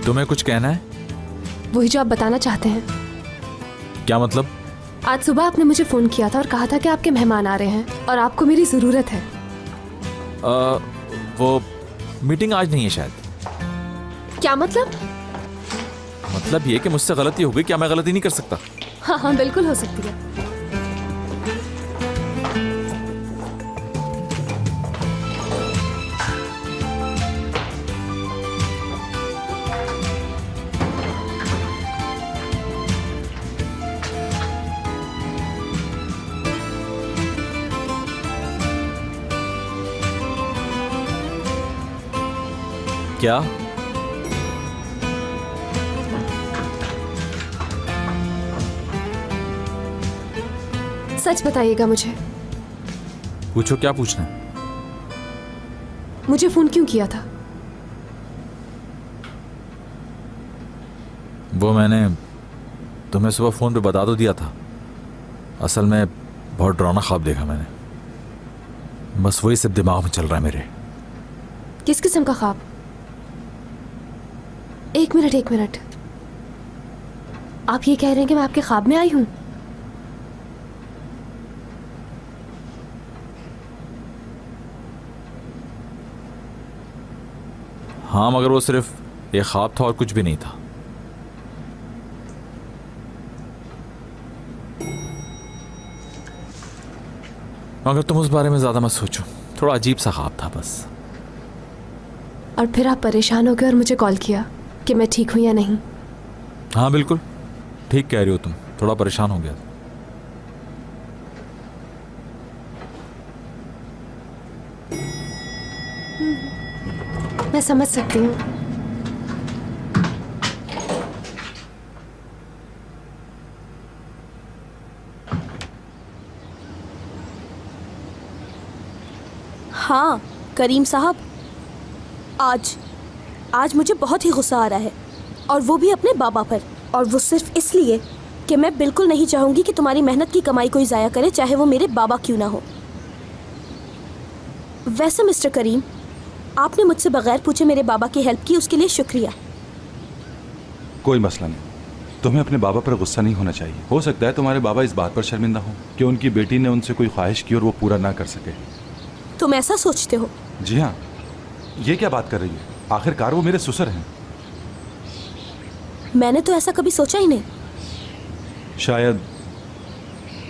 तुम्हें कुछ कहना है? वही जो आप बताना चाहते हैं। क्या मतलब? आज सुबह आपने मुझे फोन किया था और कहा था कि आपके मेहमान आ रहे हैं और आपको मेरी जरूरत है। वो मीटिंग आज नहीं है शायद। क्या मतलब? मतलब ये कि मुझसे गलती हो गई। क्या मैं गलती नहीं कर सकता? हाँ हाँ बिल्कुल हो सकती है। क्या? सच बताइएगा मुझे। पूछो, क्या पूछना है? मुझे फोन क्यों किया था? वो मैंने तुम्हें सुबह फोन पे बता तो दिया था। असल में बहुत डरावना ख्वाब देखा मैंने। बस वही सब दिमाग में चल रहा है मेरे। किस किस्म का ख्वाब? एक मिनट। आप ये कह रहे हैं कि मैं आपके ख्वाब में आई हूं? हाँ, मगर वो सिर्फ एक ख्वाब था और कुछ भी नहीं था। मगर तुम उस बारे में ज्यादा मत सोचो। थोड़ा अजीब सा ख्वाब था बस। और फिर आप परेशान हो गए और मुझे कॉल किया कि मैं ठीक हूं या नहीं। हाँ बिल्कुल ठीक कह रही हो तुम। थोड़ा परेशान हो गया। मैं समझ सकती हूँ। हाँ करीम साहब, आज मुझे बहुत ही गुस्सा आ रहा है, और वो भी अपने बाबा पर। और वो सिर्फ इसलिए कि मैं बिल्कुल नहीं चाहूँगी कि तुम्हारी मेहनत की कमाई कोई ज़ाया करे, चाहे वो मेरे बाबा क्यों ना हो। वैसे मिस्टर करीम, आपने मुझसे बगैर पूछे मेरे बाबा की हेल्प की, उसके लिए शुक्रिया। कोई मसला नहीं, तुम्हें अपने बाबा पर गुस्सा नहीं होना चाहिए। हो सकता है तुम्हारे बाबा इस बात पर शर्मिंदा हो कि उनकी बेटी ने उनसे कोई ख्वाहिश की और वो पूरा ना कर सके। तुम ऐसा सोचते हो? जी हाँ। ये क्या बात कर रही है? आखिरकार वो मेरे ससुर हैं। मैंने तो ऐसा कभी सोचा ही नहीं। शायद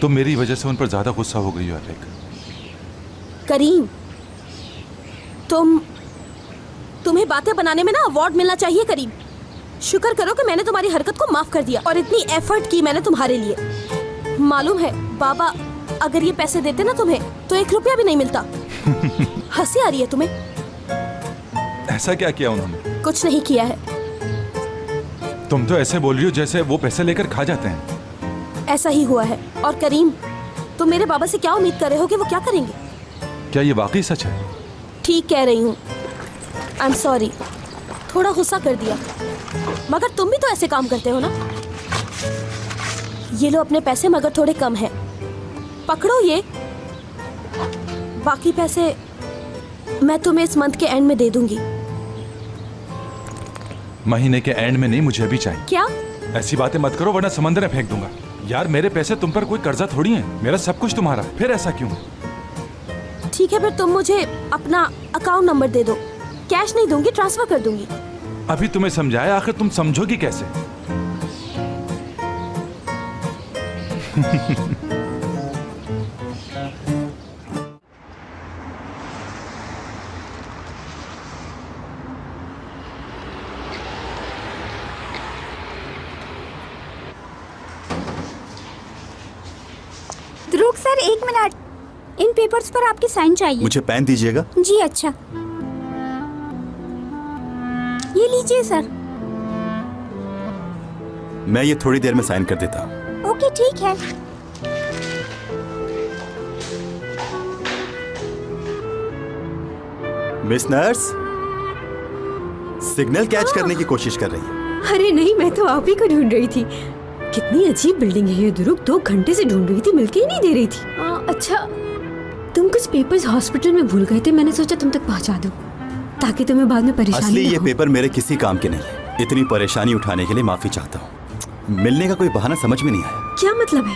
तुम मेरी वजह से उन पर ज्यादा गुस्सा हो गई हो। करीम, तुम्हें बातें बनाने में ना अवार्ड मिलना चाहिए। करीम, शुक्र करो कि मैंने तुम्हारी हरकत को माफ कर दिया और इतनी एफर्ट की मैंने तुम्हारे लिए। मालूम है बाबा अगर ये पैसे देते ना तुम्हें तो 1 रुपया भी नहीं मिलता। हंसी आ रही है तुम्हें? ऐसा क्या किया उन्होंने? कुछ नहीं किया है। तुम तो ऐसे बोल रही हो जैसे वो पैसे लेकर खा जाते हैं। ऐसा ही हुआ है। और करीम, तुम मेरे बाबा से क्या उम्मीद कर रहे हो कि वो क्या करेंगे? क्या ये वाकई सच है? ठीक कह रही हूँ। आई एम सॉरी, थोड़ा गुस्सा कर दिया। मगर तुम भी तो ऐसे काम करते हो ना। ये लो अपने पैसे, मगर थोड़े कम हैं। पकड़ो ये। बाकी पैसे मैं तुम्हें इस मंथ के एंड में दे दूंगी। महीने के एंड में नहीं, मुझे अभी चाहिए। क्या? ऐसी बातें मत करो वरना समंदर में फेंक दूंगा। यार मेरे पैसे तुम पर कोई कर्जा थोड़ी है, मेरा सब कुछ तुम्हारा। फिर ऐसा क्यों? ठीक है, फिर तुम मुझे अपना अकाउंट नंबर दे दो। कैश नहीं दूंगी, ट्रांसफर कर दूंगी। अभी तुम्हें समझाया, आखिर तुम समझोगी कैसे? ध्रुव सर, 1 मिनट। इन पेपर्स पर आपकी साइन चाहिए। मुझे पेन दीजिएगा। जी अच्छा, ये लीजिए सर। मैं ये थोड़ी देर में साइन कर देता हूँ। ओके ठीक है। मिस नर्स, सिग्नल कैच करने की कोशिश कर रही है। अरे नहीं, मैं तो आप ही को ढूंढ रही थी। कितनी अजीब बिल्डिंग है ये ध्रुव, 2 घंटे से ढूंढ रही थी, मिलके ही नहीं दे रही थी। अच्छा, तुम कुछ पेपर्स हॉस्पिटल में भूल गए थे, मैंने सोचा तुम तक पहुंचा दूं ताकि तुम्हें बाद में परेशानी असली ना ये हो। पेपर मेरे किसी काम के नहीं है। इतनी परेशानी उठाने के लिए माफी चाहता हूँ। मिलने का कोई बहाना समझ में नहीं आया। क्या मतलब है?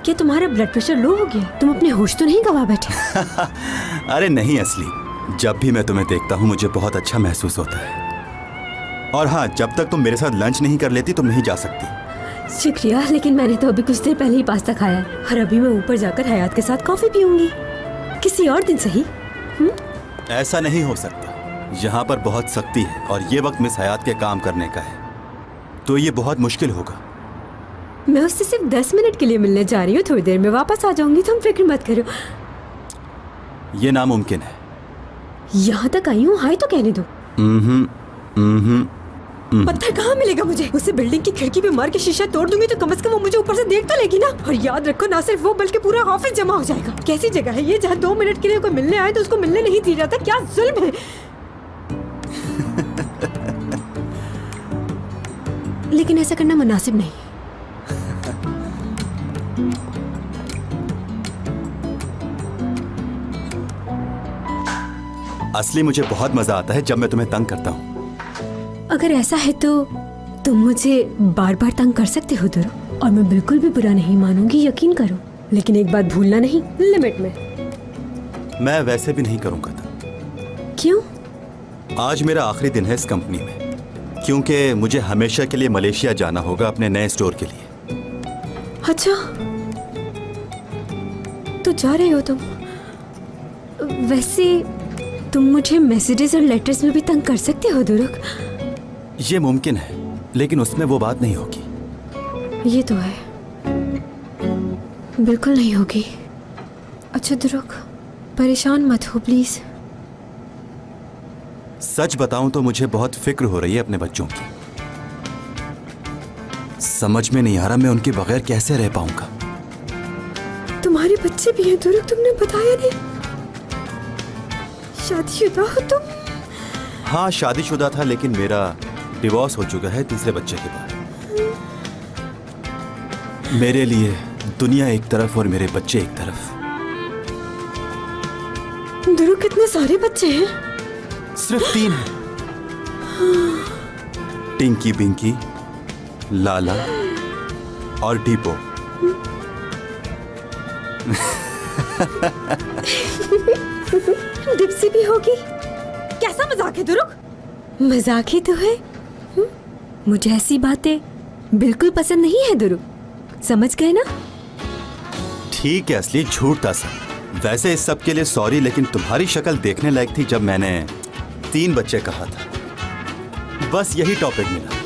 क्या तुम्हारा ब्लड प्रेशर लो हो गया? तुम अपने होश तो नहीं गवा बैठे? अरे नहीं असली, जब भी मैं तुम्हें देखता हूँ मुझे बहुत अच्छा महसूस होता है। और हाँ, जब तक तुम मेरे साथ लंच नहीं कर लेती तुम नहीं जा सकती। शुक्रिया, लेकिन मैंने तो अभी कुछ देर पहले ही पास्ता खाया है और अभी मैं ऊपर जाकर हयात के साथ कॉफी पीऊंगी। किसी और दिन सही। ऐसा नहीं हो सकता, यहाँ पर बहुत सख्ती है और ये वक्त मिस हयात के काम करने का है, तो ये बहुत मुश्किल होगा। मैं उससे सिर्फ 10 मिनट के लिए मिलने जा रही हूँ, थोड़ी देर में वापस आ जाऊंगी, तुम फिक्र मत करो। ये नामुमकिन है। यहाँ तक आई हूँ, हाय तो कहने दो। पत्थर कहाँ मिलेगा मुझे? उसे बिल्डिंग की खिड़की पे मार के शीशा तोड़ दूंगी तो कम से कम वो मुझे ऊपर से देख तो लेगी ना। और याद रखो, ना सिर्फ वो बल्कि पूरा ऑफिस जमा हो जाएगा। कैसी जगह है ये जहाँ 2 मिनट के लिए कोई मिलने आए तो उसको मिलने नहीं दी जाता? क्या जुल्म है। लेकिन ऐसा करना मुनासिब नहीं। असली मुझे बहुत मजा आता है जब मैं तुम्हें तंग करता हूँ। अगर ऐसा है तो तुम मुझे बार बार तंग कर सकते हो दुरू, और मैं बिल्कुल भी बुरा नहीं मानूंगी, यकीन करो। लेकिन एक बात भूलना नहीं, लिमिट में। मैं वैसे भी नहीं करूंगा था। क्यों? आज मेरा आखिरी दिन है इस कंपनी में, क्योंकि मुझे हमेशा के लिए मलेशिया जाना होगा अपने नए स्टोर के लिए। अच्छा, तो जा रहे हो तुम? वैसे तुम मुझे मैसेजेस और लेटर्स में भी तंग कर सकते हो दुरुक। ये मुमकिन है, लेकिन उसमें वो बात नहीं होगी। ये तो है, बिल्कुल नहीं होगी। अच्छा दुरुक, परेशान मत हो प्लीज। सच बताऊं तो मुझे बहुत फिक्र हो रही है अपने बच्चों की। समझ में नहीं आ रहा मैं उनके बगैर कैसे रह पाऊंगा। तुम्हारे बच्चे भी हैं दुरुक, तुमने बताया नहीं। शादीशुदा हो तुम? हाँ, शादीशुदा था, लेकिन मेरा डिवोर्स हो चुका है तीसरे बच्चे के बाद। मेरे लिए दुनिया एक तरफ और मेरे बच्चे एक तरफ। दुरुक, कितने सारे बच्चे हैं? सिर्फ 3 हैं। टिंकी, बिंकी, लाला और डीपो। डिप्सी भी होगी? कैसा मजाक है दुरुक? मजाक ही तो है। मुझे ऐसी बातें बिल्कुल पसंद नहीं है दुरुक, समझ गए ना? ठीक है असली, झूठ था सब। वैसे इस सब के लिए सॉरी, लेकिन तुम्हारी शक्ल देखने लायक थी जब मैंने 3 बच्चे कहा था। बस यही टॉपिक मिला।